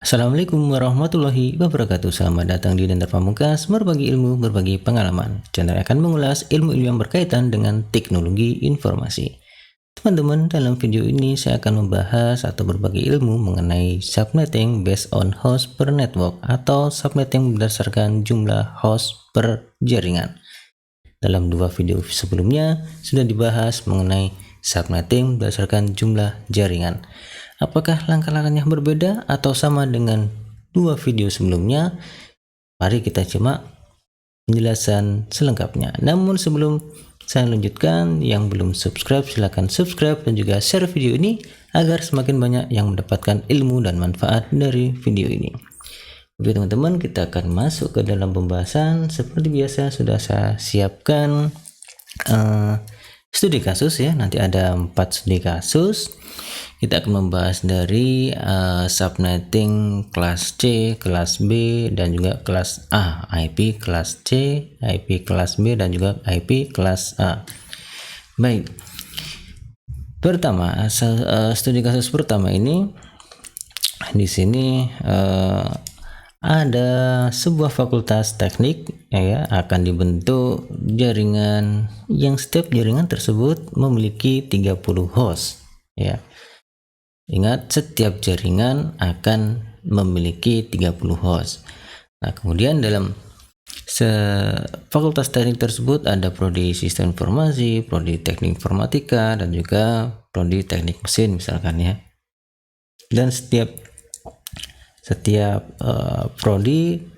Assalamualaikum warahmatullahi wabarakatuh. Selamat datang di Dendar Pamungkas, berbagi ilmu, berbagi pengalaman. Channel akan mengulas ilmu-ilmu yang berkaitan dengan teknologi informasi. Teman-teman, dalam video ini saya akan membahas atau berbagi ilmu mengenai subnetting based on host per network atau subnetting berdasarkan jumlah host per jaringan. Dalam dua video sebelumnya sudah dibahas mengenai subnetting berdasarkan jumlah jaringan. Apakah langkah-langkahnya berbeda atau sama dengan dua video sebelumnya? Mari kita simak penjelasan selengkapnya. Namun sebelum saya lanjutkan, yang belum subscribe silahkan subscribe dan juga share video ini agar semakin banyak yang mendapatkan ilmu dan manfaat dari video ini. Oke teman-teman, kita akan masuk ke dalam pembahasan. Seperti biasa sudah saya siapkan studi kasus ya. Nanti ada 4 studi kasus. Kita akan membahas dari subnetting kelas C, kelas B, dan juga kelas A, IP kelas C, IP kelas B, dan juga IP kelas A. Baik, pertama studi kasus pertama ini di sini ada sebuah fakultas teknik ya akan dibentuk jaringan yang setiap jaringan tersebut memiliki 30 host ya. Ingat, setiap jaringan akan memiliki 30 host. Nah, kemudian dalam fakultas teknik tersebut ada prodi sistem informasi, prodi teknik informatika, dan juga prodi teknik mesin misalkan ya. Dan setiap prodi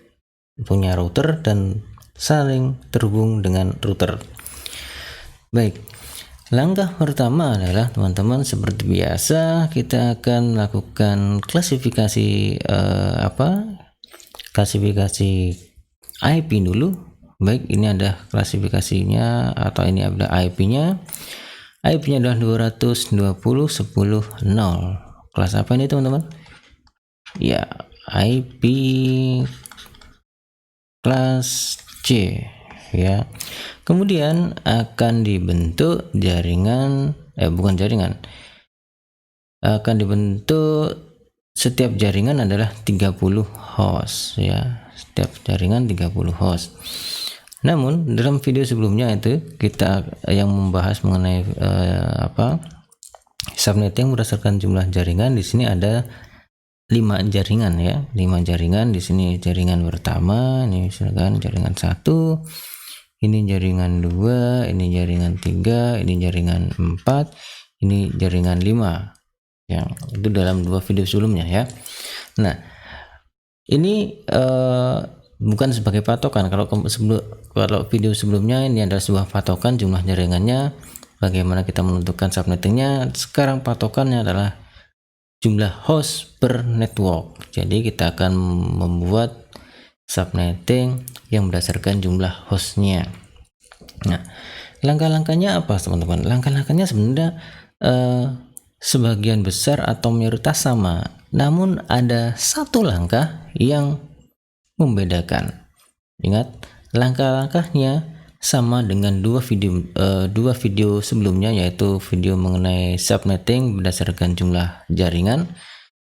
punya router dan saling terhubung dengan router. Baik, langkah pertama adalah teman-teman seperti biasa kita akan melakukan klasifikasi klasifikasi IP dulu. Baik, ini ada klasifikasinya atau ini ada IP-nya. IP-nya adalah 220.10.0. Kelas apa ini teman-teman? Ya, IP kelas C ya. Kemudian akan dibentuk jaringan akan dibentuk setiap jaringan adalah 30 host ya. Setiap jaringan 30 host. Namun dalam video sebelumnya itu kita yang membahas mengenai subnetting berdasarkan jumlah jaringan. Di sini ada 5 jaringan ya, 5 jaringan. Di sini jaringan pertama, ini misalkan jaringan 1, ini jaringan 2, ini jaringan 3, ini jaringan 4, ini jaringan 5. Yang itu dalam 2 video sebelumnya ya. Nah, ini bukan sebagai patokan. Kalau video sebelumnya ini adalah sebuah patokan jumlah jaringannya, bagaimana kita menentukan subnettingnya. Sekarang patokannya adalah jumlah host per network. Jadi kita akan membuat subnetting yang berdasarkan jumlah hostnya. Nah, langkah-langkahnya apa teman-teman? Langkah-langkahnya sebenarnya sebagian besar atau mayoritas sama, namun ada satu langkah yang membedakan. Ingat, langkah-langkahnya sama dengan dua video sebelumnya, yaitu video mengenai subnetting berdasarkan jumlah jaringan,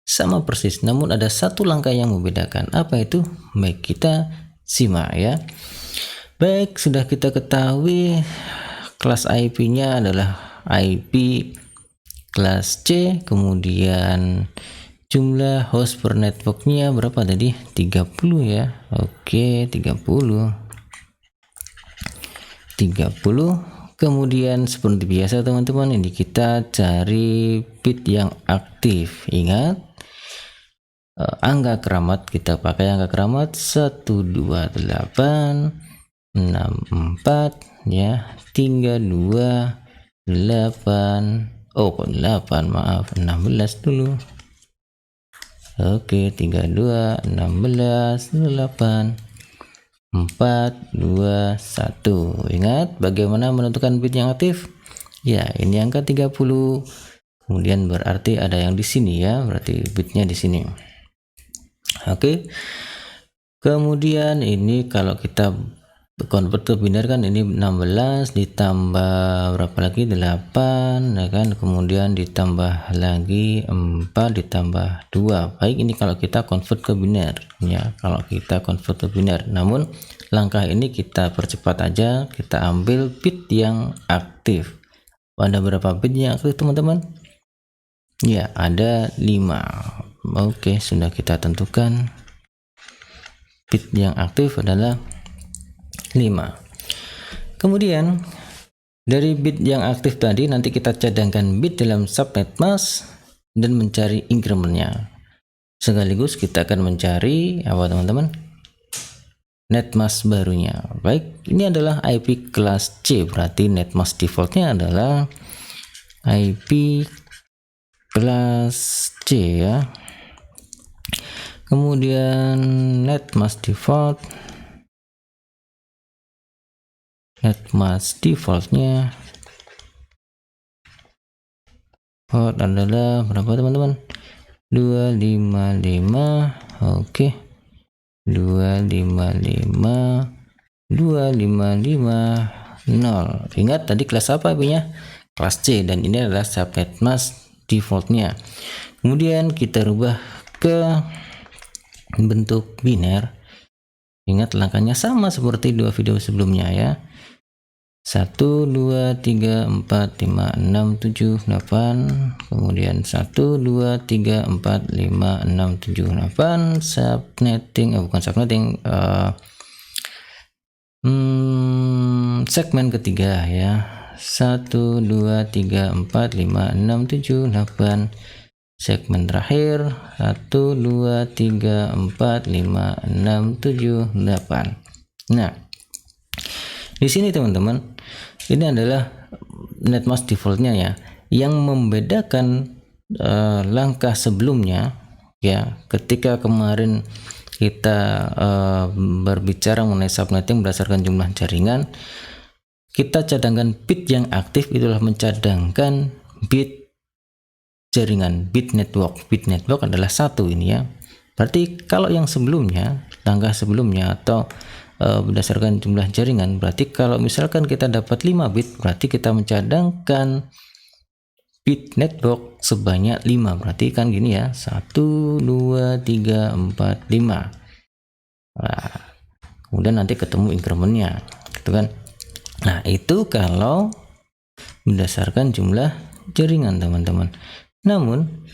sama persis, namun ada satu langkah yang membedakan. Apa itu? Baik, kita simak ya. Baik, sudah kita ketahui kelas IP-nya adalah IP kelas C, kemudian jumlah host per networknya berapa tadi? 30 ya. Oke, 30. Kemudian seperti biasa teman-teman, ini kita cari bit yang aktif. Ingat, angka keramat kita pakai angka keramat 128 64 ya, 328 8 maaf 16 dulu. Oke, 32 16 8 4 2 1. Ingat bagaimana menentukan bit yang aktif? Ya, ini angka 30. Kemudian berarti ada yang di sini ya, berarti bitnya di sini. Oke. Kemudian ini kalau kita convert ke biner kan, ini 16 ditambah berapa lagi, 8 ya kan, kemudian ditambah lagi 4 ditambah 2. Baik, ini kalau kita convert ke biner ya, kalau kita convert ke biner. Namun langkah ini kita percepat aja, kita ambil bit yang aktif. Ada berapa bit yang aktif teman-teman? Ya, ada 5. Oke, sudah kita tentukan bit yang aktif adalah 5. Kemudian dari bit yang aktif tadi nanti kita cadangkan bit dalam subnet mask dan mencari incrementnya. Sekaligus kita akan mencari apa teman-teman? Net mask barunya. Baik, ini adalah IP kelas C, berarti net mask defaultnya adalah IP kelas C ya. Kemudian net mask defaultnya adalah berapa teman-teman? 255. Oke, 255 Ingat tadi kelas apa IP-nya? Kelas C, dan ini adalah subnet mask defaultnya. Kemudian kita rubah ke bentuk biner. Ingat langkahnya sama seperti dua video sebelumnya ya. 1 2 3 4 5 6 7 8, kemudian 1 2 3 4 5 6 7 8 subnetting, bukan subnetting, segmen ketiga ya. 1 2 3 4 5 6 7 8, segmen terakhir 1 2 3 4 5 6 7 8. Nah, di sini teman-teman, ini adalah net mask defaultnya ya. Yang membedakan langkah sebelumnya ya, ketika kemarin kita berbicara mengenai subnetting berdasarkan jumlah jaringan, kita cadangkan bit yang aktif itulah mencadangkan bit jaringan, bit network. Bit network adalah 1 ini ya. Berarti kalau yang sebelumnya, langkah sebelumnya atau berdasarkan jumlah jaringan, berarti kalau misalkan kita dapat 5 bit, berarti kita mencadangkan bit network sebanyak 5. Berarti kan gini ya, 1 2 3 4 5. Nah, kemudian nanti ketemu incrementnya gitu kan. Nah, itu kalau berdasarkan jumlah jaringan teman-teman. Namun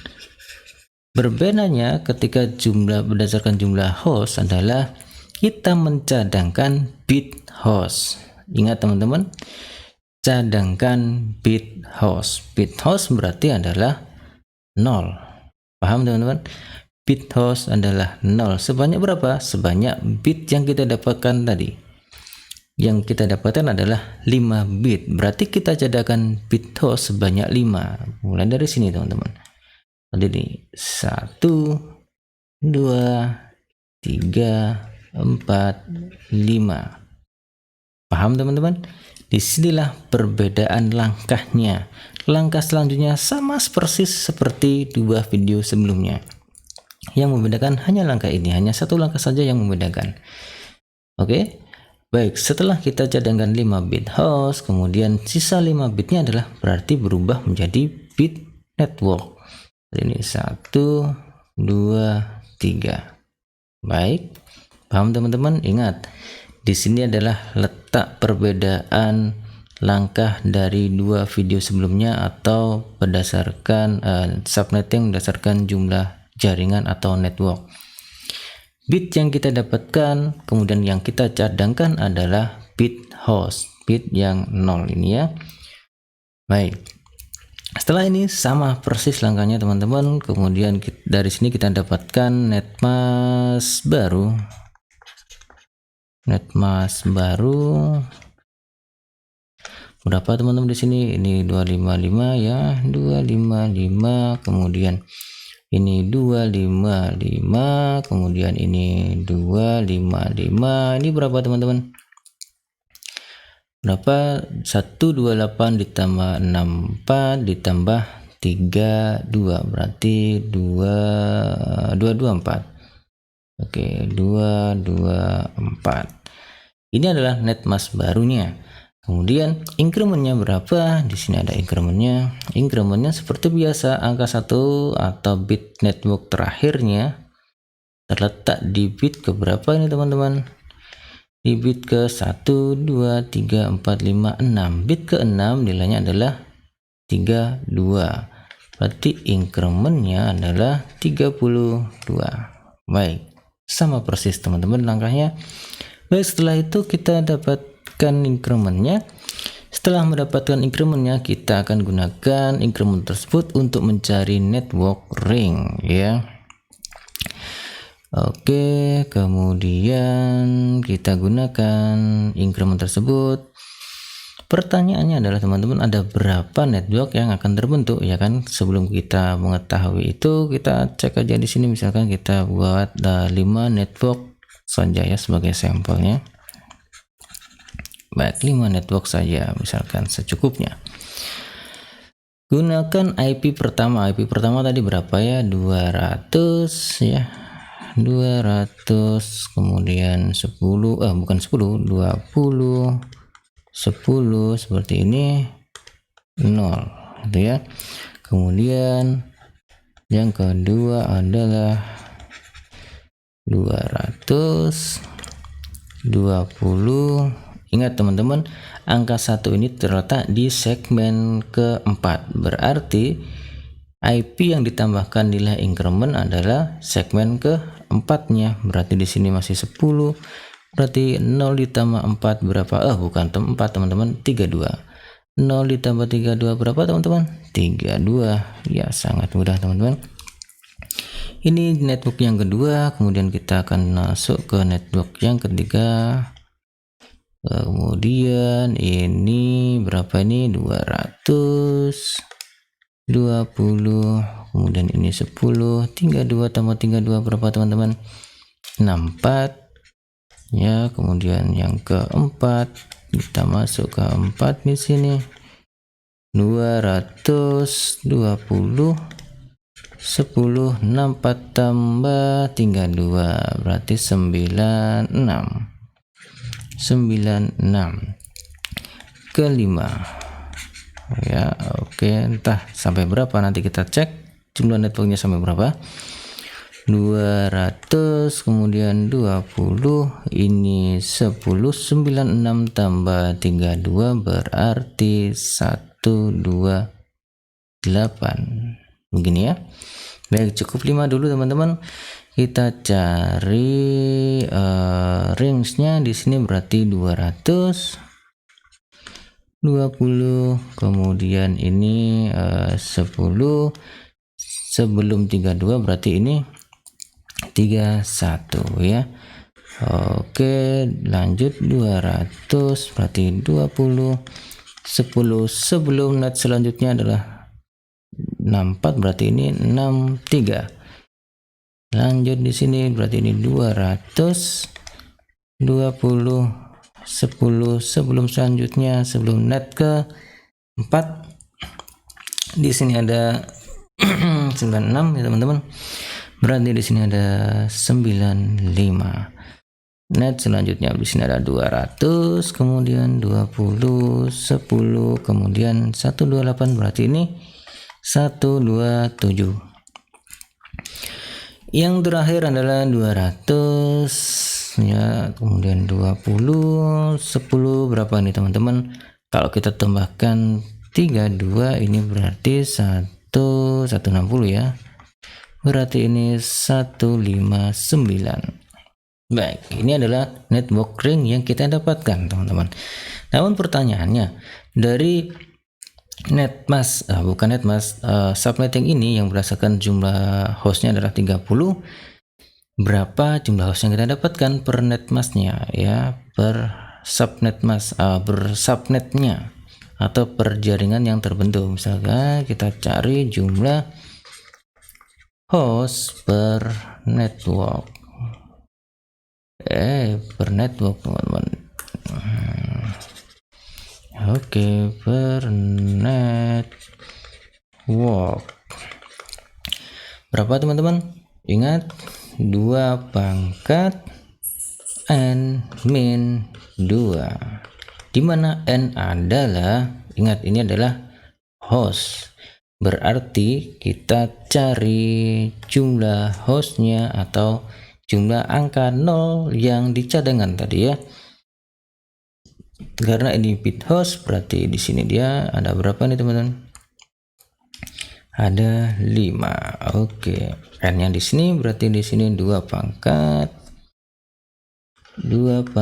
berbedanya ketika berdasarkan jumlah host adalah kita mencadangkan bit host. Ingat teman-teman, cadangkan bit host. Bit host berarti adalah 0. Paham teman-teman? Bit host adalah 0. Sebanyak berapa? Sebanyak bit yang kita dapatkan tadi. Yang kita dapatkan adalah 5 bit. Berarti kita cadangkan bit host sebanyak 5. Mulai dari sini teman-teman. Jadi 1 2 3 4 5. Paham teman-teman? Disinilah perbedaan langkahnya. Langkah selanjutnya sama persis seperti dua video sebelumnya. Yang membedakan hanya langkah ini, hanya satu langkah saja yang membedakan. Oke, baik. Setelah kita cadangkan 5 bit host, kemudian sisa 5 bitnya adalah berarti berubah menjadi bit network. Ini 1 2 3. Baik. Paham teman-teman? Ingat, di sini adalah letak perbedaan langkah dari dua video sebelumnya atau berdasarkan subnetting berdasarkan jumlah jaringan atau network. Bit yang kita dapatkan kemudian yang kita cadangkan adalah bit host, bit yang 0 ini ya. Baik. Setelah ini sama persis langkahnya teman-teman. Kemudian dari sini kita dapatkan net mask baru. Net mask baru berapa teman-teman di sini? Ini 255 ya, 255. Kemudian ini 255, kemudian ini 255. Ini berapa teman-teman? Berapa? 128 ditambah 64 ditambah 32 berarti 224. Oke, 224. Ini adalah netmask barunya. Kemudian incrementnya berapa? Di sini ada incrementnya. Incrementnya seperti biasa angka 1 atau bit network terakhirnya terletak di bit ke berapa ini teman-teman? Di bit ke 1, 2, 3, 4, 5, 6. Bit ke 6 nilainya adalah 32. Berarti incrementnya adalah 32. Baik, sama persis teman-teman langkahnya. Baik, setelah itu kita dapatkan incrementnya. Setelah mendapatkan incrementnya, kita akan gunakan increment tersebut untuk mencari network ring ya. Oke, kemudian kita gunakan increment tersebut. Pertanyaannya adalah teman-teman, ada berapa network yang akan terbentuk ya kan? Sebelum kita mengetahui itu, kita cek aja di sini. Misalkan kita buat 5 network saja ya sebagai sampelnya. Baik, 5 network saja misalkan secukupnya. Gunakan IP pertama. IP pertama tadi berapa ya? 200 ya. 200, kemudian 10, bukan 10, 20, 10 seperti ini, 0 gitu ya. Kemudian yang kedua adalah 200, 20. Ingat teman-teman, angka 1 ini terletak di segmen keempat. Berarti IP yang ditambahkan nilai increment adalah segmen keempatnya. Berarti di sini masih 10. Berarti 0 ditambah 4 berapa? Bukan 4 teman-teman, 32. 0 ditambah 32 berapa teman-teman? 32. Ya, sangat mudah teman-teman. Ini network yang kedua. Kemudian kita akan masuk ke network yang ketiga. Kemudian ini berapa ini? 200, 20, kemudian ini 10, 32 tambah 32 berapa teman-teman? 64 ya. Kemudian yang keempat kita masuk ke 4 di sini, 220, 10, 64 tambah 32 berarti 96 kelima ya. Oke, entah sampai berapa, nanti kita cek jumlah networknya sampai berapa. 200, kemudian 20, ini 10, 96 tambah 32 berarti 128. Begini ya. Baik, cukup 5 dulu teman-teman. Kita cari range-nya di sini berarti 200, 20, kemudian ini 10 sebelum 32 berarti ini 31 ya. Oke, lanjut 200 berarti 20, 10 sebelum net selanjutnya adalah 64 berarti ini 63. Lanjut di sini berarti ini 200, 20, 10 sebelum selanjutnya, sebelum net ke 4 di sini ada 96 ya teman-teman. Berarti di sini ada 95. Net selanjutnya di sini ada 200, kemudian 20, 10, kemudian 128 berarti ini 127. Yang terakhir adalah 200 ya, kemudian 20, 10 berapa nih teman-teman? Kalau kita tambahkan 32 ini berarti 160 ya. Berarti ini 159. Baik, ini adalah network ring yang kita dapatkan teman-teman. Namun pertanyaannya, dari netmask, bukan netmask, subnetting ini yang berdasarkan jumlah hostnya adalah 30, berapa jumlah host yang kita dapatkan per netmasknya ya, per subnetmask, bersubnetnya atau per jaringan yang terbentuk. Misalkan kita cari jumlah host per network, per network teman-teman. Oke, per network berapa teman-teman? Ingat 2 pangkat n min 2, di mana n adalah, ingat ini adalah host, berarti kita cari jumlah hostnya atau jumlah angka 0 yang di cadangan tadi ya. Karena ini bit host, berarti di sini dia ada berapa nih teman-teman? Ada 5. Oke, n-nya di sini berarti di sini 2 pangkat 5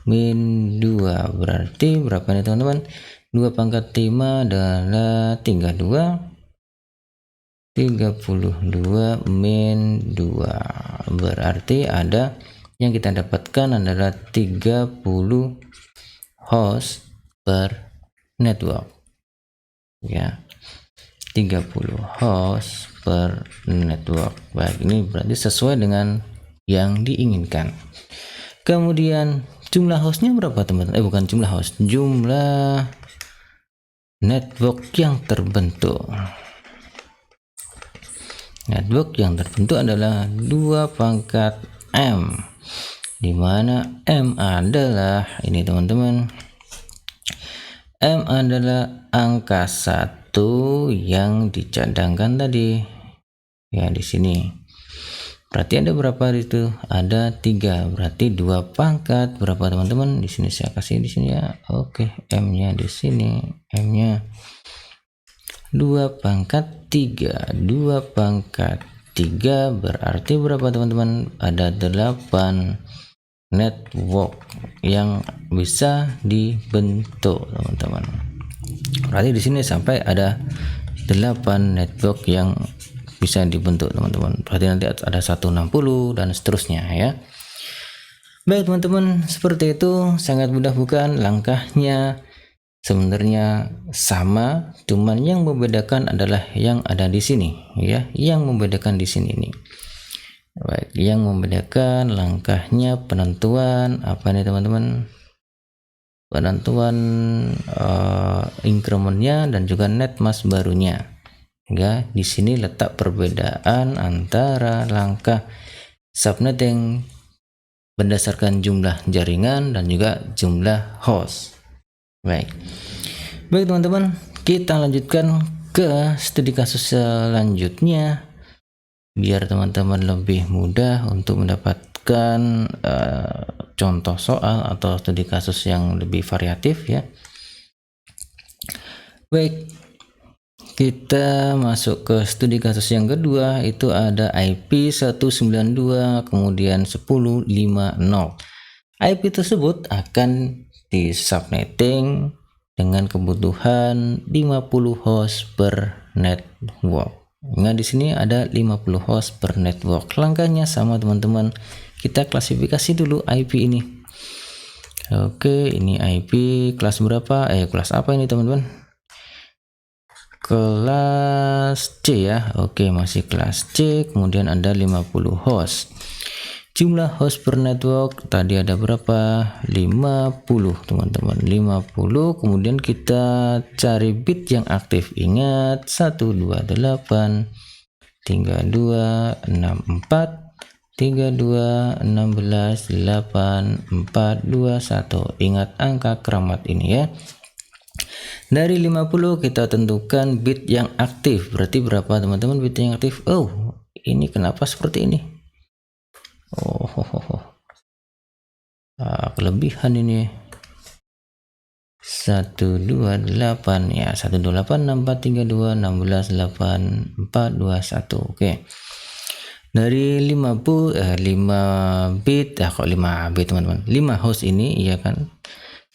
min 2, berarti berapa nih teman-teman? 2 pangkat 5 adalah 32 min 2, berarti ada yang kita dapatkan adalah 30 host per network ya, 30 host per network. Baik, ini berarti sesuai dengan yang diinginkan. Kemudian jumlah hostnya berapa teman-teman? Bukan jumlah host, jumlah network yang terbentuk. Network yang terbentuk adalah 2 pangkat M, dimana M adalah ini teman-teman, M adalah angka 1 yang dicadangkan tadi ya di sini. Berarti ada berapa itu? Ada 3, berarti 2 pangkat berapa teman-teman? Di sini saya kasih di sini ya. Oke, M-nya di sini, M-nya 2 pangkat 3, 2 pangkat 3 berarti berapa teman-teman? Ada 8 network yang bisa dibentuk teman-teman. Berarti di sini sampai ada 8 network yang bisa dibentuk teman-teman. Berarti nanti ada 160 dan seterusnya ya. Baik teman-teman, seperti itu, sangat mudah bukan? Langkahnya sebenarnya sama, cuman yang membedakan adalah yang ada di sini ya, yang membedakan di sini nih. Baik, yang membedakan langkahnya penentuan apa nih teman-teman? Penentuan incrementnya dan juga net mask barunya. Ya, di sini letak perbedaan antara langkah subnetting berdasarkan jumlah jaringan dan juga jumlah host. Baik teman-teman, kita lanjutkan ke studi kasus selanjutnya biar teman-teman lebih mudah untuk mendapatkan contoh soal atau studi kasus yang lebih variatif ya. Baik, kita masuk ke studi kasus yang kedua, itu ada IP 192 kemudian 1050. IP tersebut akan di subnetting dengan kebutuhan 50 host per network. Nah, di sini ada 50 host per network. Langkahnya sama teman-teman. Kita klasifikasi dulu IP ini. Oke, ini IP kelas berapa? Kelas apa ini teman-teman? Kelas C ya. Oke, masih kelas C. Kemudian ada 50 host. Jumlah host per network tadi ada berapa? 50 teman-teman, 50. Kemudian kita cari bit yang aktif. Ingat 128 32 64 32 16 8 4 21. Ingat angka keramat ini ya. Dari 50 kita tentukan bit yang aktif. Berarti berapa teman-teman bit yang aktif? Oh, ini kenapa seperti ini? Kelebihan ini 128 ya, 128 64 32 16 8 4 21. Oke, dari 5 bit kok 5 bit teman-teman, 5 host ini ya kan,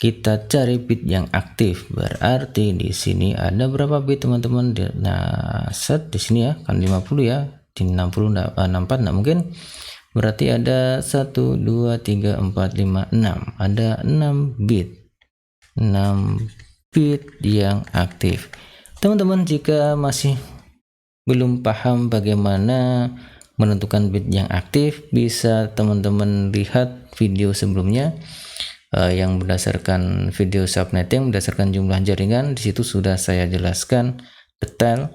kita cari bit yang aktif. Berarti di sini ada berapa bit teman-teman? Nah, set di sini ya kan 50 ya, di 60 64 enggak mungkin. Berarti ada 1 2 3 4 5 6, ada 6 bit yang aktif. Teman-teman jika masih belum paham bagaimana menentukan bit yang aktif, bisa teman-teman lihat video sebelumnya yang berdasarkan video subnetting berdasarkan jumlah jaringan. Di situ sudah saya jelaskan detail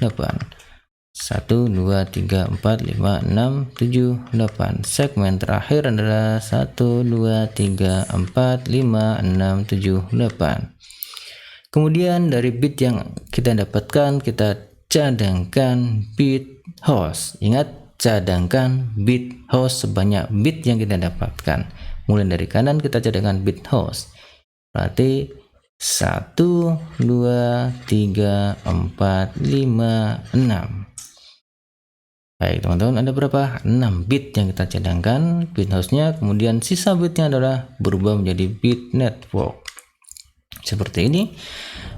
1 2 3 4 5 6 7 8. Segmen terakhir adalah 1 2 3 4 5 6 7 8. Kemudian dari bit yang kita dapatkan, kita cadangkan bit host. Ingat, cadangkan bit host sebanyak bit yang kita dapatkan. Mulai dari kanan kita cadangkan bit host. Berarti 1 2 3 4 5 6. Baik teman-teman, ada berapa? 6 bit yang kita cadangkan bit hostnya. Kemudian sisa bitnya adalah berubah menjadi bit network seperti ini.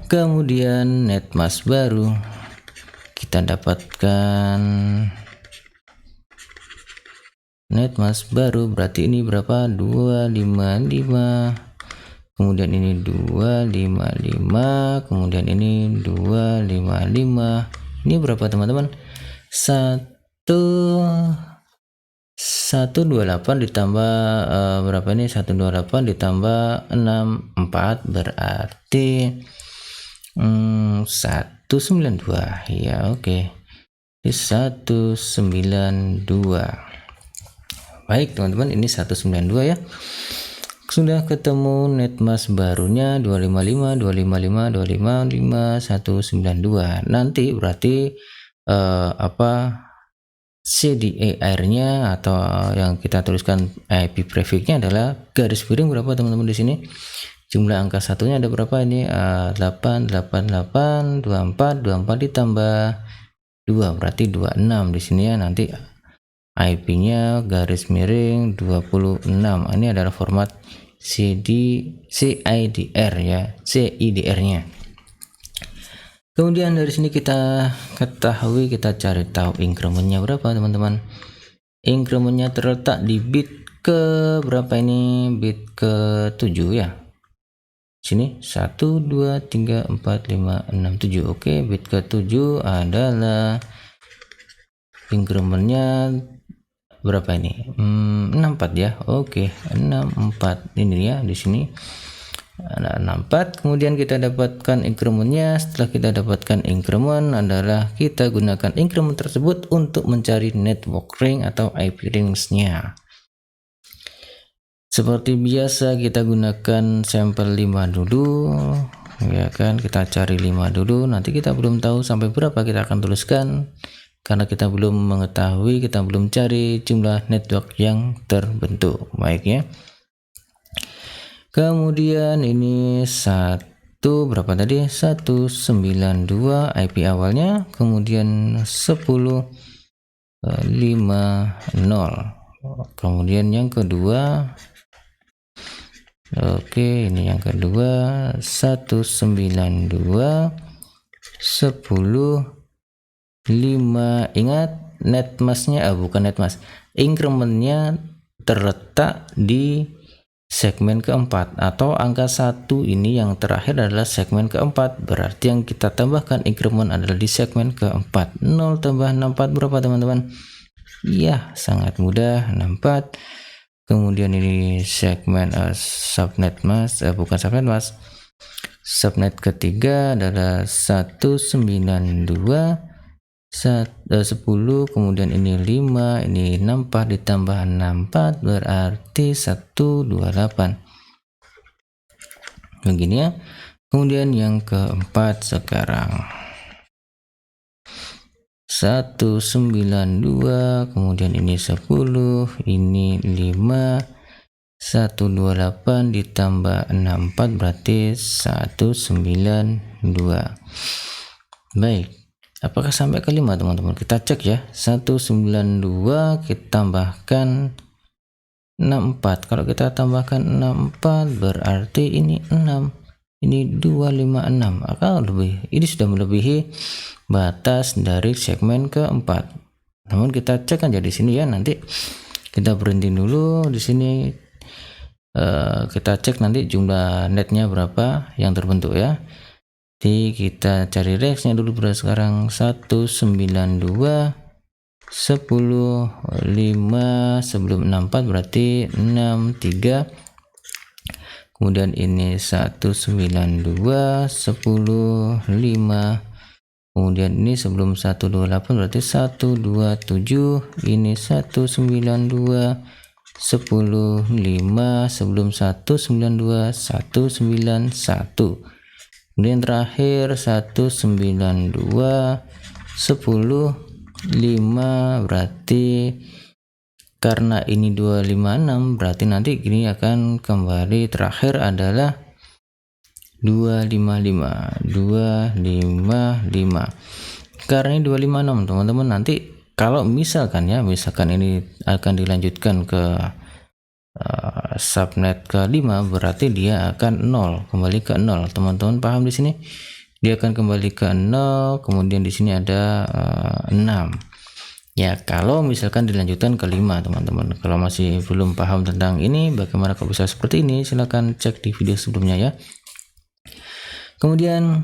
Kemudian netmask baru kita dapatkan netmask baru, berarti ini berapa? 255. Kemudian ini 255, kemudian ini 255. Ini berapa teman-teman? 128 ditambah berapa ini? 128 ditambah 64 berarti 192 ya. Oke, ini 192. Baik teman-teman, ini 192 ya. Sudah ketemu netmask barunya 255 255 255 192. Nanti berarti CDR-nya atau yang kita tuliskan IP prefix-nya adalah garis miring berapa teman-teman di sini? Jumlah angka satunya ada berapa ini? 888 24 24 ditambah 2 berarti 26 di sini ya. Nanti IP-nya garis miring 26. Ini adalah format CIDR ya, CIDR-nya. Kemudian dari sini kita ketahui, kita cari tahu incrementnya berapa teman-teman. Incrementnya terletak di bit ke berapa ini? Bit ke 7 ya. Sini 1 2 3 4 5 6 7. Oke, bit ke 7 adalah incrementnya berapa ini? 64 ya. Oke, 64 ini ya. Di sini ada 64. Kemudian kita dapatkan incrementnya. Setelah kita dapatkan increment adalah kita gunakan increment tersebut untuk mencari network ring atau IP rings-nya. Seperti biasa kita gunakan sampel 5 dulu ya kan. Kita cari 5 dulu. Nanti kita belum tahu sampai berapa kita akan tuliskan karena kita belum mengetahui, kita belum cari jumlah network yang terbentuk. Baik ya. Kemudian ini berapa tadi? 192 IP awalnya, kemudian 1050. Kemudian yang kedua, oke, ini yang kedua 192 10 5. Ingat, netmasknya bukan netmask, incrementnya terletak di segmen keempat atau angka 1 ini yang terakhir adalah segmen keempat. Berarti yang kita tambahkan increment adalah di segmen keempat. 0 tambah 64 berapa teman-teman? Iya, sangat mudah, 64. Kemudian ini segmen subnet mask, bukan subnet mask, subnet ketiga adalah 192 10, kemudian ini 5, ini 64 ditambah 64 berarti 128. begini ya. Kemudian yang keempat sekarang 192, kemudian ini 10, ini 5, 128 ditambah 64 berarti 192. Baik, apakah sampai ke 5 teman-teman? Kita cek ya. 192 kita tambahkan 64. Kalau kita tambahkan 64 berarti ini 6, ini 256. Ini sudah melebihi batas dari segmen keempat. Namun kita cek aja di sini ya. Nanti kita berhenti dulu di sini. Kita cek nanti jumlah netnya berapa yang terbentuk ya. Jadi kita cari reaksinya dulu sekarang. 192 10 5 sebelum 64 berarti 63. Kemudian ini 192 10 5, kemudian ini sebelum 128 berarti 127, ini 192 10 5 sebelum 192 191, kemudian terakhir 192 10 5 berarti karena ini 256 berarti nanti ini akan kembali terakhir adalah 255. Karena ini 256 teman-teman, nanti kalau misalkan ini akan dilanjutkan ke subnet ke-5 berarti dia akan 0, kembali ke 0. Teman-teman paham di sini? Dia akan kembali ke 0, kemudian di sini ada 6. Ya, kalau misalkan dilanjutkan ke 5 teman-teman. Kalau masih belum paham tentang ini, bagaimana kok bisa seperti ini, silahkan cek di video sebelumnya ya. Kemudian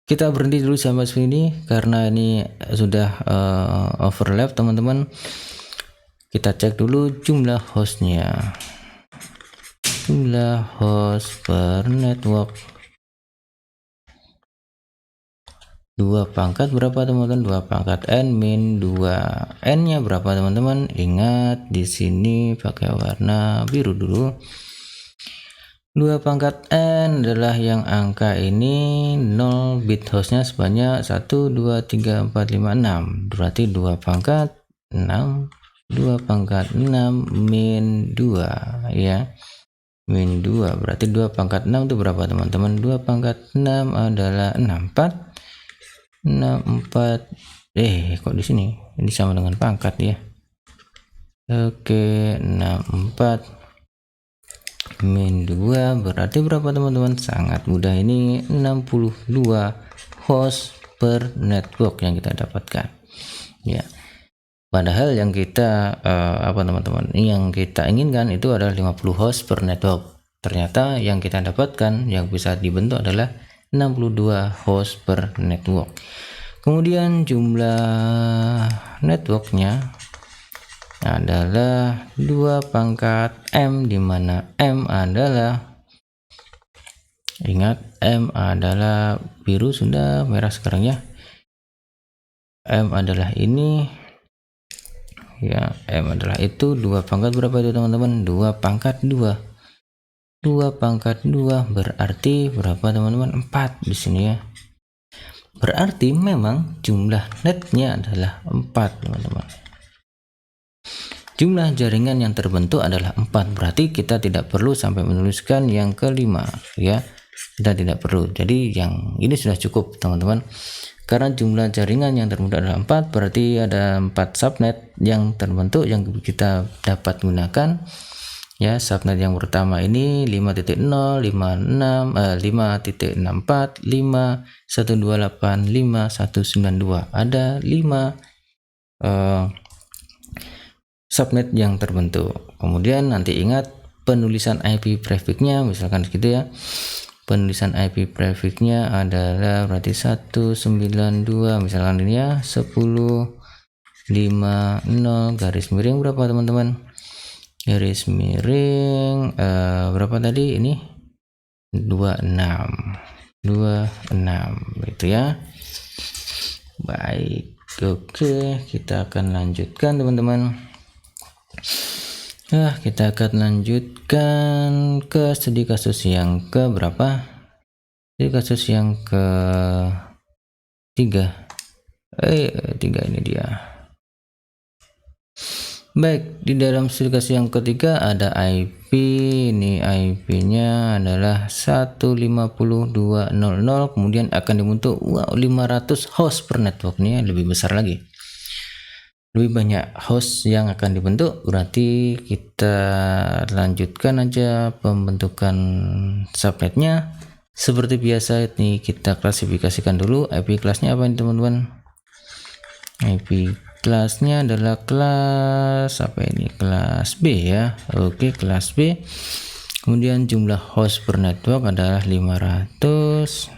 kita berhenti dulu sampai sini karena ini sudah overlap teman-teman. Kita cek dulu jumlah hostnya, jumlah host per network. 2 pangkat berapa teman-teman? 2 pangkat n min 2. N nya berapa teman-teman? Ingat di sini pakai warna biru dulu. 2 pangkat n adalah yang angka ini 0, bit hostnya sebanyak 1 2 3 4 5 6, berarti 2 pangkat 6, 2 pangkat 6 min 2 ya, min 2 berarti 2 pangkat 6 itu berapa teman-teman? 2 pangkat 6 adalah 64. 64 kok di sini ini sama dengan pangkat ya. Oke, 64 min 2 berarti berapa teman-teman? Sangat mudah, ini 62 host per network yang kita dapatkan ya. Padahal yang kita teman-teman, yang kita inginkan itu adalah 50 host per network. Ternyata yang kita dapatkan yang bisa dibentuk adalah 62 host per network. Kemudian jumlah networknya adalah 2 pangkat M, di mana M adalah, ingat M adalah biru, sudah merah sekarang ya. M adalah ini ya, M adalah itu. 2 pangkat berapa itu teman-teman? 2 pangkat 2. 2 pangkat 2 berarti berapa teman-teman? 4 di sini ya. Berarti memang jumlah netnya adalah 4 teman-teman. Jumlah jaringan yang terbentuk adalah 4, berarti kita tidak perlu sampai menuliskan yang kelima ya. Kita tidak perlu. Jadi yang ini sudah cukup teman-teman. Karena jumlah jaringan yang terbentuk adalah 4, berarti ada 4 subnet yang terbentuk yang kita dapat gunakan. Ya, subnet yang pertama ini 5.0, 56, 5.64, 5, 128, 5, 192. Ada 5 subnet yang terbentuk. Kemudian nanti ingat penulisan IP prefixnya, misalkan gitu ya. Penulisan IP prefixnya adalah berarti 192, misalkan ini ya, 10 50 garis miring berapa teman-teman? Garis miring berapa tadi? Ini 26 itu ya. Baik, oke, kita akan lanjutkan teman-teman. Nah, kita akan lanjutkan ke studi kasus yang ke berapa? Studi kasus yang ke 3. 3 ini dia. Baik, di dalam studi kasus yang ketiga ada IP. Ini IP-nya adalah 152.0.0, kemudian akan dibentuk 500 host per network. Ini lebih besar lagi. Lebih banyak host yang akan dibentuk, berarti kita lanjutkan aja pembentukan subnetnya. Seperti biasa, ini kita klasifikasikan dulu. IP kelasnya apa ini teman-teman? IP kelasnya adalah kelas apa ini? Kelas B ya. Oke, kelas B. Kemudian jumlah host per network adalah 500.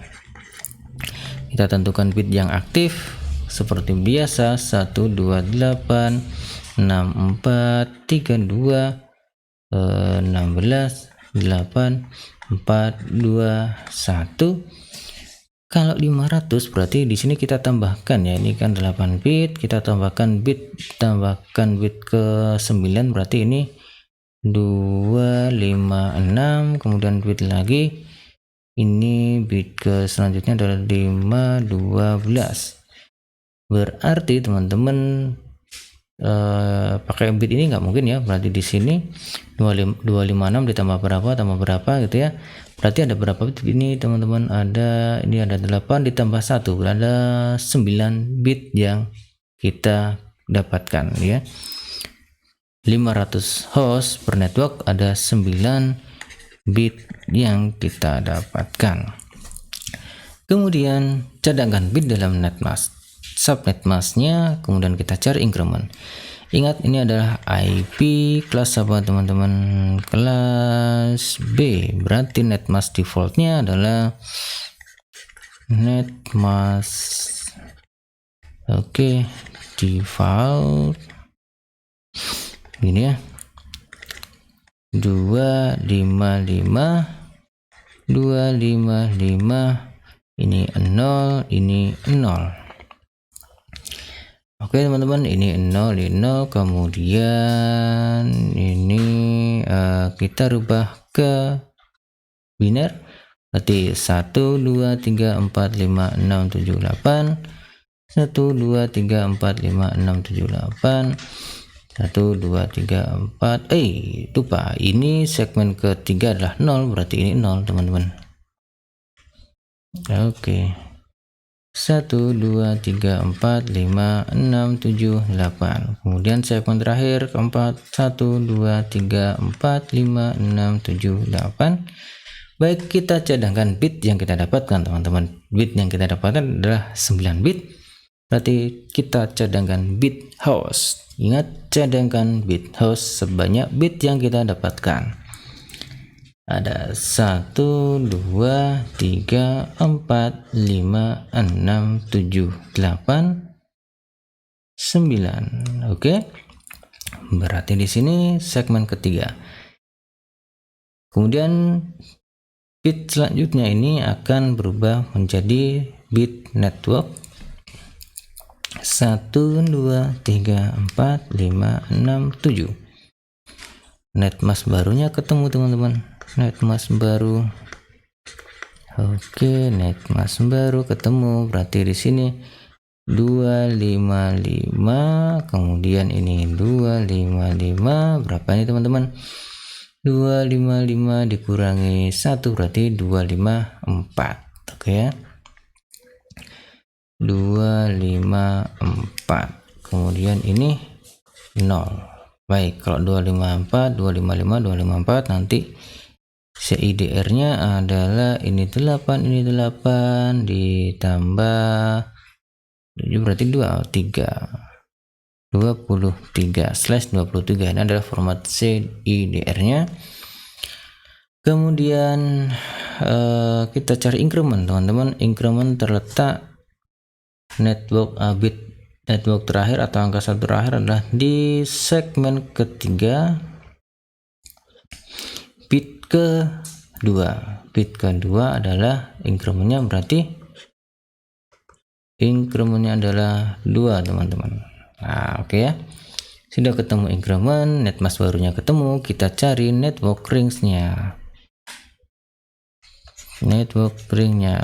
Kita tentukan bit yang aktif seperti biasa 128 64 32 16 8 4 2 1. Kalau 500 berarti di sini kita tambahkan ya, ini kan 8 bit, kita tambahkan bit ke 9, berarti ini 256, kemudian bit lagi, ini bit ke selanjutnya adalah 512. Berarti teman-teman pakai bit ini nggak mungkin ya, berarti di sini 256 ditambah berapa gitu ya. Berarti ada berapa bit ini teman-teman? Ini ada 8 ditambah 1, ada 9 bit yang kita dapatkan ya. 500 host per network, ada 9 bit yang kita dapatkan. Kemudian cadangkan bit dalam netmask, subnet masknya, kemudian kita cari increment. Ingat, ini adalah IP kelas apa teman-teman? Kelas B. Berarti netmask defaultnya adalah netmask. Oke, default ini ya, 255 ini 0, ini 0. Oke teman-teman, ini 0, kemudian ini kita rubah ke biner, berarti 1 2 3 4 5 6 7 8, 1 2 3 4 5 6 7 8, 1 2 3 4. Lupa, ini segmen ketiga adalah 0, berarti ini 0 teman-teman. Oke, 1 2 3 4 5 6 7 8, kemudian segmen terakhir keempat 1 2 3 4 5 6 7 8. Baik, kita cadangkan bit yang kita dapatkan teman-teman. Bit yang kita dapatkan adalah 9 bit, berarti kita cadangkan bit host. Ingat, cadangkan bit host sebanyak bit yang kita dapatkan. Ada 1 2 3 4 5 6 7 8 9. Oke, berarti di sini segmen ketiga. Kemudian bit selanjutnya ini akan berubah menjadi bit network. 1 2 3 4 5 6 7. Netmask barunya ketemu teman-teman. Netmask baru. Oke, netmask baru ketemu, berarti di sini 255, kemudian ini 255, berapa ini teman-teman? 255 dikurangi 1 berarti 254. Oke ya, 254, kemudian ini 0. Baik, kalau 254 255 254, nanti CIDR nya adalah ini 8 ditambah 7 berarti 23/23. Ini adalah format CIDR nya. Kemudian kita cari increment teman-teman. Increment terletak bit network terakhir atau angka 1 terakhir adalah di segmen ketiga, bit kedua. Bit kedua adalah incrementnya, berarti incrementnya adalah 2 teman-teman. Nah, oke ya, Sudah ketemu increment, net mask barunya ketemu, kita cari network ringsnya. Network ringnya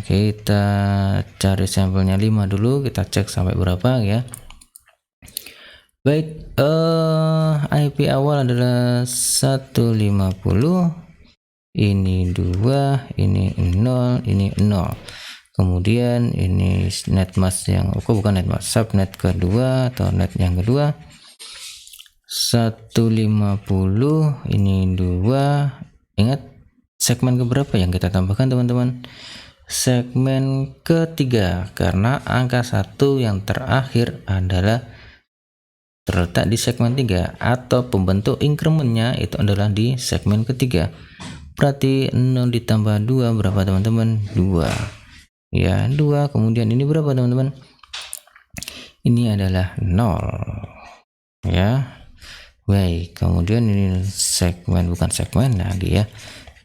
kita cari sampelnya 5 dulu, kita cek sampai berapa ya. Baik, IP awal adalah 150, ini 2, ini 0, ini 0. Kemudian ini net mask yang bukan net mask, subnet kedua atau net yang kedua 150, ini 2. Ingat segmen keberapa yang kita tambahkan teman-teman? Segmen ketiga, karena angka 1 yang terakhir adalah terletak di segmen 3 atau pembentuk incrementnya itu adalah di segmen ketiga. Berarti 0 ditambah 2 berapa teman-teman? 2 ya, 2. Kemudian ini berapa teman-teman? Ini adalah 0 ya. Baik, kemudian ini segmen, bukan segmen lagi ya,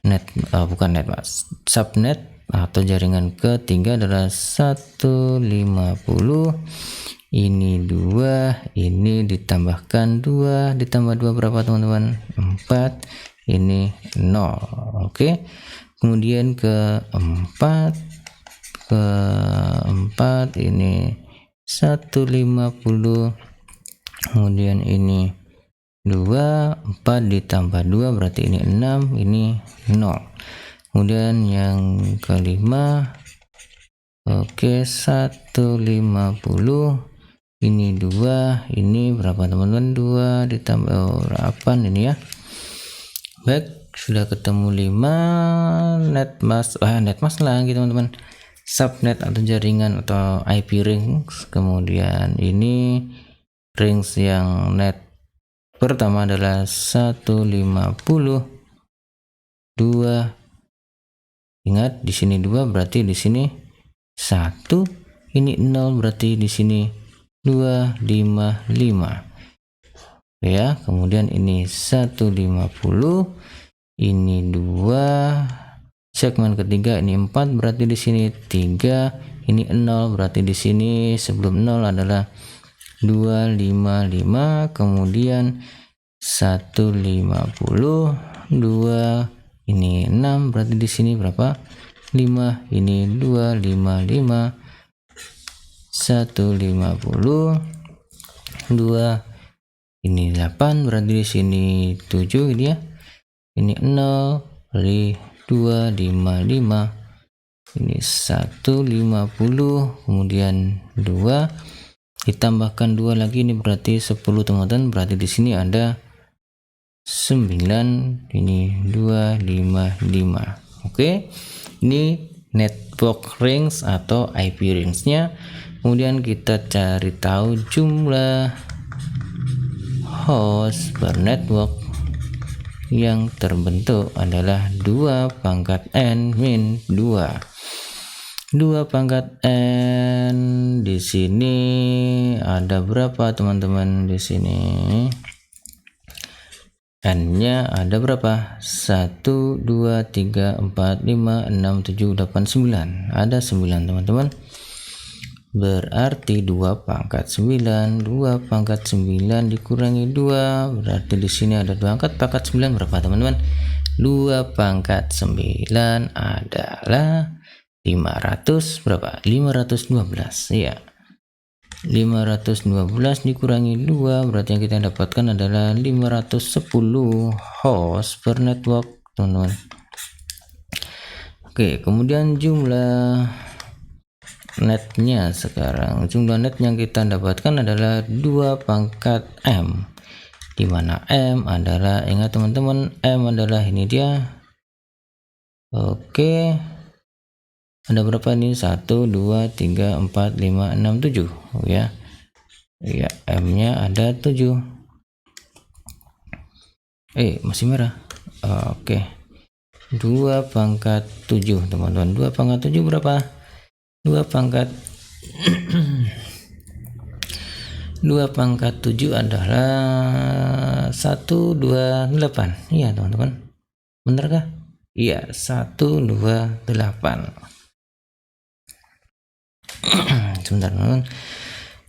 net bukan net mas, subnet atau jaringan ketiga adalah 150, ini 2, ini ditambahkan 2 ditambah 2 berapa teman-teman? 4, ini 0. Oke, kemudian keempat ini 150, kemudian ini 2, 4 ditambah 2 berarti ini 6, ini 0. Kemudian yang kelima, oke, 150, ini 2, ini berapa teman-teman? 2 ditambah 8 ini ya. Baik, sudah ketemu 5 net mask lagi teman-teman, subnet atau jaringan atau IP rings. Kemudian ini rings yang net pertama adalah 150, 2. Ingat di sini 2 berarti di sini 1, ini 0 berarti di sini 255 ya. Kemudian ini 150, ini 2, segmen ketiga ini 4 berarti di sini 3, ini 0 berarti di sini sebelum 0 adalah 255, kemudian 150, 2, ini 6 berarti di sini berapa? 5, ini 255, 150, 2, ini 8 berarti di sini 7 ini ya. Ini 0, berarti 255, ini 150, kemudian 2 ditambahkan 2 lagi, ini berarti 10 teman-teman. Berarti di sini ada 9, ini 255. Oke, ini network rings atau IP ringsnya. Kemudian kita cari tahu jumlah host per network yang terbentuk adalah 2 pangkat n min 2. 2 pangkat n di sini ada berapa teman-teman? Di sini n-nya ada berapa? 1, 2, 3, 4, 5, 6, 7, 8, 9. Ada 9 teman-teman. Berarti 2 pangkat 9, 2 pangkat 9 dikurangi 2 berarti di sini ada 2 pangkat 9 berapa teman-teman? 2 pangkat 9 adalah 500 berapa? 512 ya. 512 dikurangi 2 berarti yang kita dapatkan adalah 510 host per network teman-teman. Oke, kemudian jumlah netnya sekarang. Jumlah net yang kita dapatkan adalah 2 pangkat m, dimana m adalah, ingat teman-teman, m adalah ini dia. Oke, ada berapa ini? 1, 2, 3, 4, 5, 6, 7 ya. Ya, m nya ada 7. Masih merah. Oke, 2 pangkat 7 teman-teman. 2 pangkat 7 berapa? 2 pangkat 2 pangkat 7 adalah 128. Iya teman-teman, bener kah? Iya, 128. Sebentar teman-teman.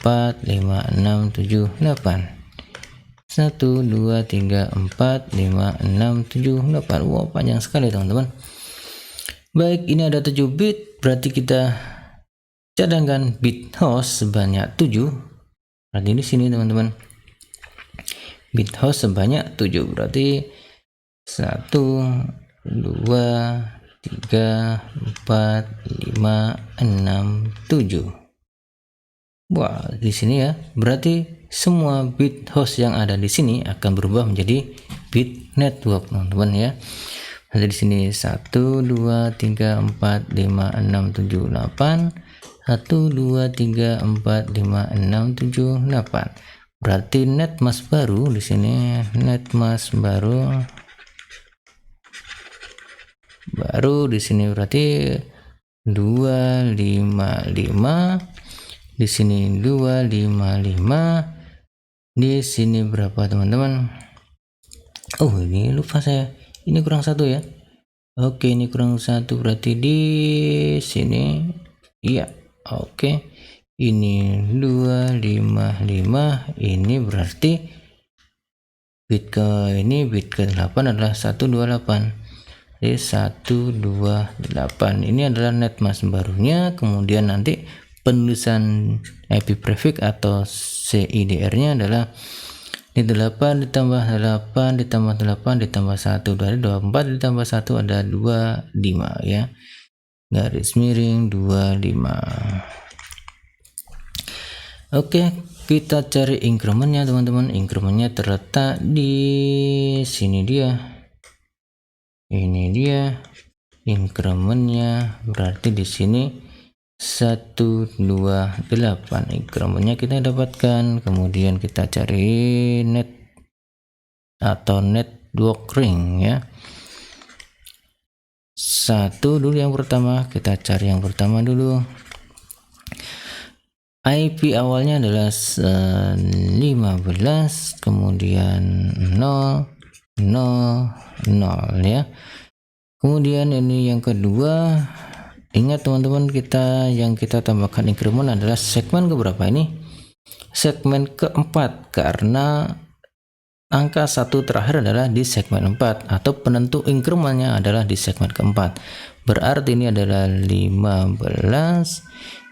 4 5 6 7 8. 1 2 3 4 5 6 7 8. Wow, panjang sekali teman-teman. Baik, ini ada 7 bit, berarti kita cadangkan bit host sebanyak 7. Berarti di sini teman-teman, bit host sebanyak 7, berarti 1 2 3 4 5 6 7. Wah, di sini ya, berarti semua bit host yang ada di sini akan berubah menjadi bit network teman-teman ya. Jadi di sini 1 2 3 4 5 6 7 8, 1 2 3 4 5 6 7 8. Berarti net mask baru di sini, net mask baru di sini berarti 255. Di sini 255. Di sini berapa teman-teman? Oh, ini lupa saya. Ini kurang 1 ya. Oke, ini kurang 1, berarti di sini. Iya. Oke. Ini 255. Ini berarti bit ke-8 adalah 128. Jadi 128. Ini adalah net mask barunya. Kemudian nanti penulisan IP prefix atau CIDR-nya adalah di 8 ditambah 8 ditambah 8 ditambah 1, dari 24 ditambah 1 ada 25 ya. Garis miring 25. Oke, kita cari incrementnya teman-teman. Incrementnya terletak di sini dia. Ini dia incrementnya, berarti di sini 128 incrementnya kita dapatkan. Kemudian kita cari net atau network ring ya. Satu dulu yang pertama, kita cari yang pertama dulu. IP awalnya adalah 15, kemudian 0 0 0 ya. Kemudian ini yang kedua, ingat teman-teman, yang kita tambahkan increment adalah segmen keberapa ini? Segmen keempat, karena angka 1 terakhir adalah di segmen 4 atau penentu incrementnya adalah di segmen keempat. Berarti ini adalah 15,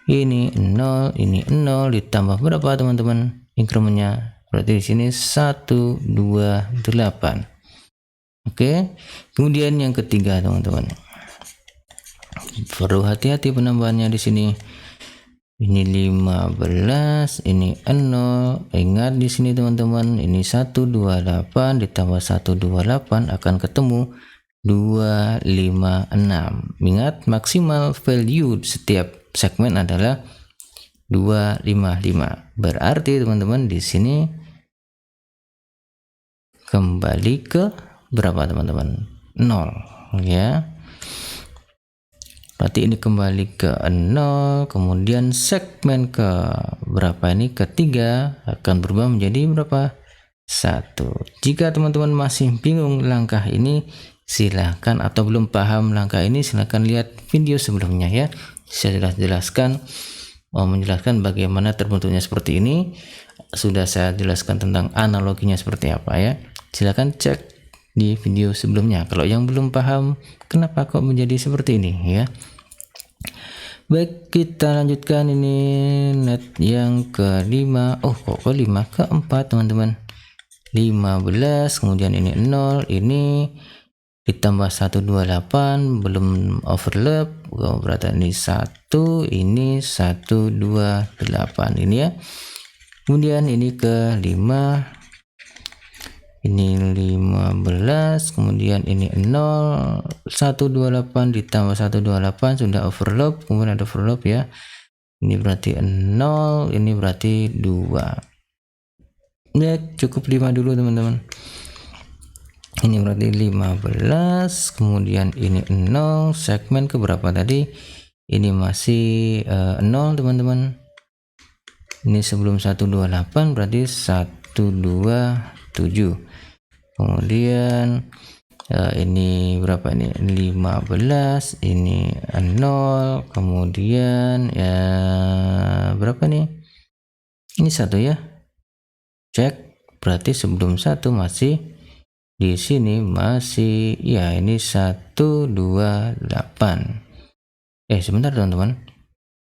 ini 0, ini 0, ditambah berapa teman-teman incrementnya? Berarti di sini 128. Oke, kemudian yang ketiga teman-teman, perlu hati-hati penambahannya di sini. Ini 15, ini 0. Ingat di sini teman-teman, ini 128 ditambah 128 akan ketemu 256. Ingat, maksimal value setiap segmen adalah 255. Berarti teman-teman di sini kembali ke berapa teman-teman? 0 ya. Berarti ini kembali ke 0, kemudian segmen ke berapa ini? Ketiga akan berubah menjadi berapa? 1. Jika teman-teman masih bingung langkah ini, silahkan, atau belum paham langkah ini, silahkan lihat video sebelumnya ya. Saya menjelaskan bagaimana terbentuknya seperti ini. Sudah saya jelaskan tentang analoginya seperti apa ya. Silahkan cek di video sebelumnya kalau yang belum paham kenapa kok menjadi seperti ini ya. Baik, kita lanjutkan ini net yang kelima. Kok kelima? Keempat teman-teman. 15, kemudian ini 0, ini ditambah 128, belum overlap, berarti ini 1, ini 128 ini ya. Kemudian ini ke 5, ini 15, kemudian ini 0, 128 ditambah 128 sudah overlap, kemudian ada overlap ya. Ini berarti 0, ini berarti 2. Ya, cukup 5 dulu teman-teman. Ini berarti 15, kemudian ini 0, segmen ke berapa tadi? Ini masih 0 teman-teman. Ini sebelum 128 berarti 127. Kemudian ini berapa ini? 15, ini 0, kemudian ya berapa nih? Ini 1 ya. Cek, berarti sebelum 1 masih di sini masih ya, ini 128. Sebentar teman-teman.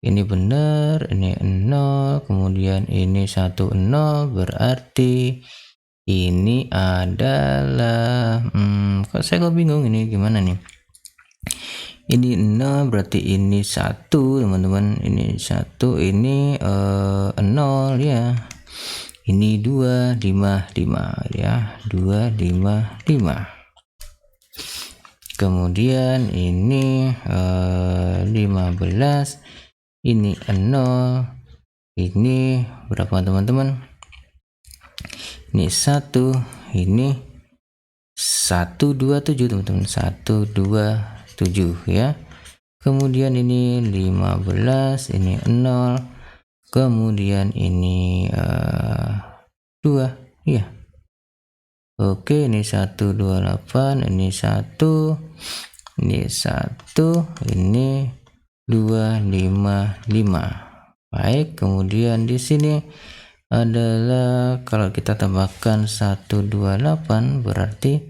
Ini benar, ini 0, kemudian ini 10, berarti ini adalah kok saya bingung ini gimana nih. Ini 0, berarti ini 1 teman-teman, ini 1, ini 0 ya. Ini 255 ya, 255. Kemudian ini 15, ini 0, ini berapa teman-teman? Ini 1, ini 127 teman-teman, 127 ya. Kemudian ini 15, ini 0, kemudian ini 2 ya. Oke, ini 128, ini 1, ini 1, ini 255. Baik, kemudian di sini adalah kalau kita tambahkan 128 berarti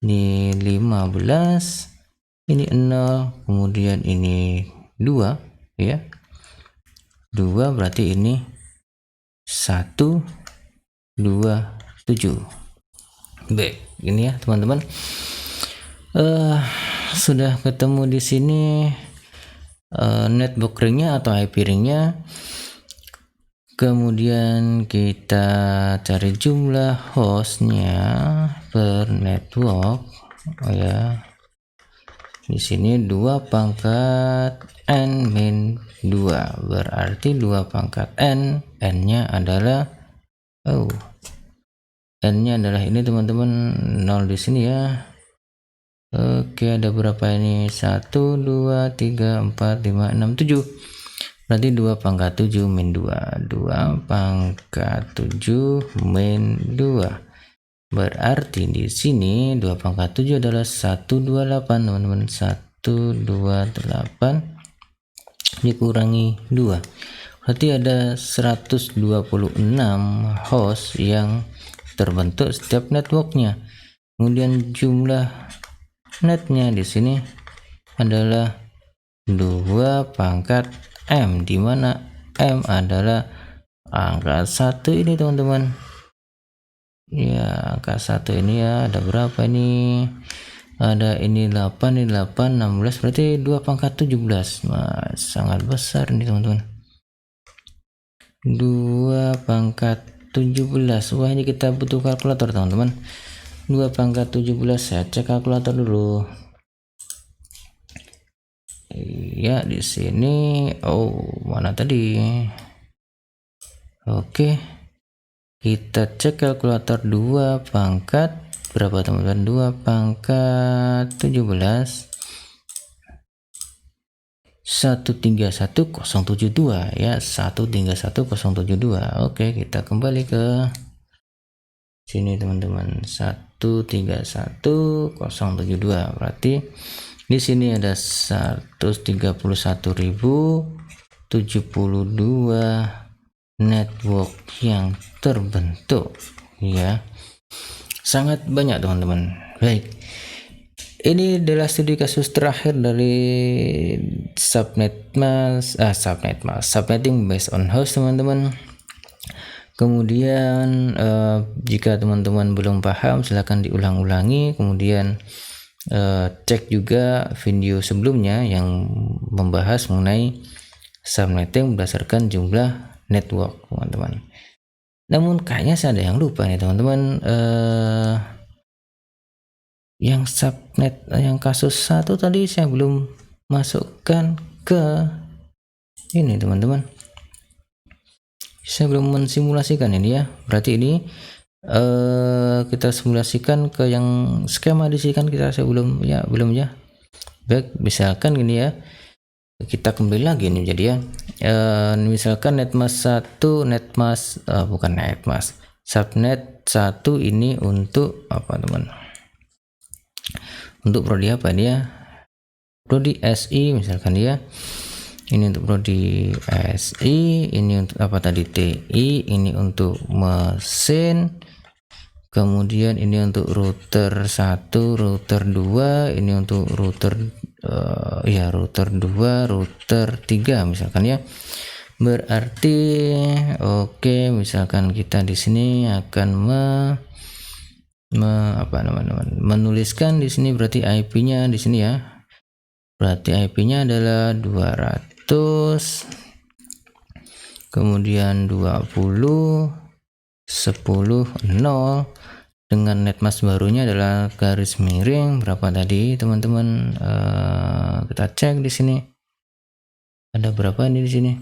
ini 15, ini 0, kemudian ini 2 ya. 2 berarti ini 127. Baik, ini ya teman-teman. Sudah ketemu di sini netbook ringnya atau IP ringnya. Kemudian kita cari jumlah hostnya per network ya. Di sini 2 pangkat n min 2, berarti 2 pangkat n, n-nya adalah n-nya adalah ini teman-teman, 0 di sini ya. Oke, ada berapa ini? 1 2 3 4 5 6 7. Berarti 2 pangkat 7 min 2, 2 pangkat 7 min 2. Berarti di sini 2 pangkat 7 adalah 128 teman-teman. 128 dikurangi 2. Berarti ada 126 host yang terbentuk setiap networknya. Kemudian jumlah netnya di sini adalah 2 pangkat M, di mana M adalah angka 1 ini teman-teman. Ya, angka 1 ini ya, ada berapa ini? Ada ini 8, ini 8, 16, berarti 2 pangkat 17. Nah, sangat besar ini teman-teman. 2 pangkat 17. Wah, ini kita butuh kalkulator teman-teman. 2 pangkat 17, saya cek kalkulator dulu. Ya, di sini. Oh, mana tadi? Oke. Kita cek kalkulator. 2 pangkat berapa teman-teman? 2 pangkat 17 131072 ya, 131072. Oke, kita kembali ke sini teman-teman. 131072. Berarti di sini ada 131.072 network yang terbentuk ya, sangat banyak teman-teman. Baik, ini adalah studi kasus terakhir dari subnetting based on host teman-teman. Kemudian jika teman-teman belum paham silahkan diulang-ulangi, kemudian cek juga video sebelumnya yang membahas mengenai subnetting berdasarkan jumlah network teman-teman. Namun kayaknya saya ada yang lupa nih teman-teman. Yang subnet yang kasus 1 tadi saya belum masukkan ke ini teman-teman. Saya belum mensimulasikan ini ya. Berarti ini kita simulasikan ke yang skema di sini kan saya belum ya. Baik, misalkan gini ya. Kita kembali lagi nih jadi ya. Misalkan netmask 1, subnet 1 ini untuk apa teman? Untuk prodi apa ini ya? Prodi SI misalkan ya. Ini untuk prodi SI, ini untuk apa tadi TI, ini untuk mesin. Kemudian ini untuk router 1, router 2, ini untuk router router 2, router 3 misalkan ya. Berarti oke, misalkan kita di sini akan menuliskan di sini berarti IP-nya di sini ya. Berarti IP-nya adalah 200 kemudian 20 10 0 dengan netmask barunya adalah garis miring berapa tadi teman-teman. Kita cek di sini ada berapa ini di sini.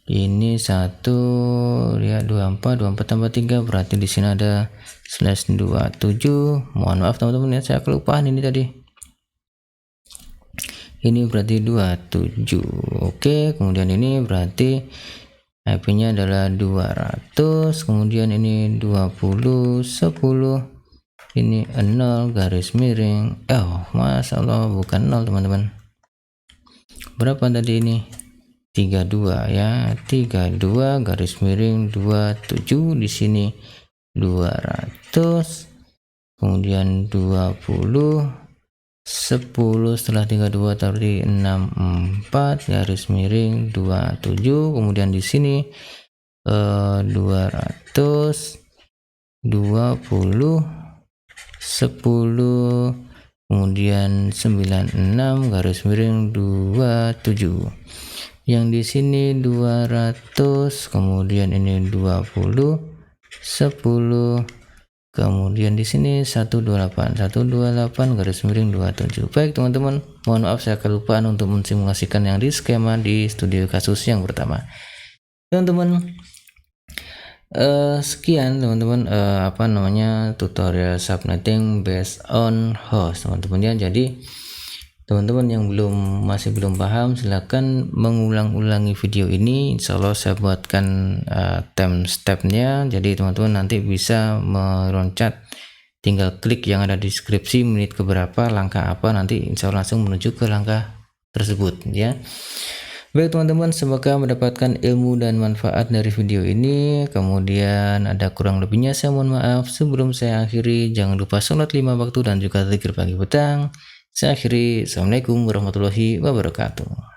Ini 1 lihat 24 tambah 3 berarti di sini ada /27. Mohon maaf teman-teman ya, saya kelupaan ini tadi. Ini berarti 27. Oke, kemudian ini berarti IP-nya adalah 200, kemudian ini 20 10. Ini 0 garis miring. Masya Allah bukan 0 teman-teman. Berapa tadi ini? 32 ya, 32 garis miring 27. Di sini 200, kemudian 20 10 setelah 32 tadi 64 garis miring 27. Kemudian di sini 200 20 10 kemudian 96 garis miring 27. Yang di sini 200, kemudian ini 20 10, kemudian di sini 128 garis miring 27. Baik teman-teman, mohon maaf saya kelupaan untuk mensimulasikan yang di skema di studi kasus yang pertama. Teman-teman, sekian teman-teman tutorial subnetting based on host teman-teman ya. Jadi Teman-teman yang masih belum paham, silakan mengulang-ulangi video ini. Insya Allah saya buatkan time stepnya, jadi teman-teman nanti bisa meloncat, tinggal klik yang ada di deskripsi menit keberapa, langkah apa, nanti insya Allah langsung menuju ke langkah tersebut ya. Baik teman-teman, semoga mendapatkan ilmu dan manfaat dari video ini. Kemudian ada kurang lebihnya saya mohon maaf. Sebelum saya akhiri, jangan lupa sholat 5 waktu dan juga zikir pagi petang. Saya akhiri, assalamualaikum warahmatullahi wabarakatuh.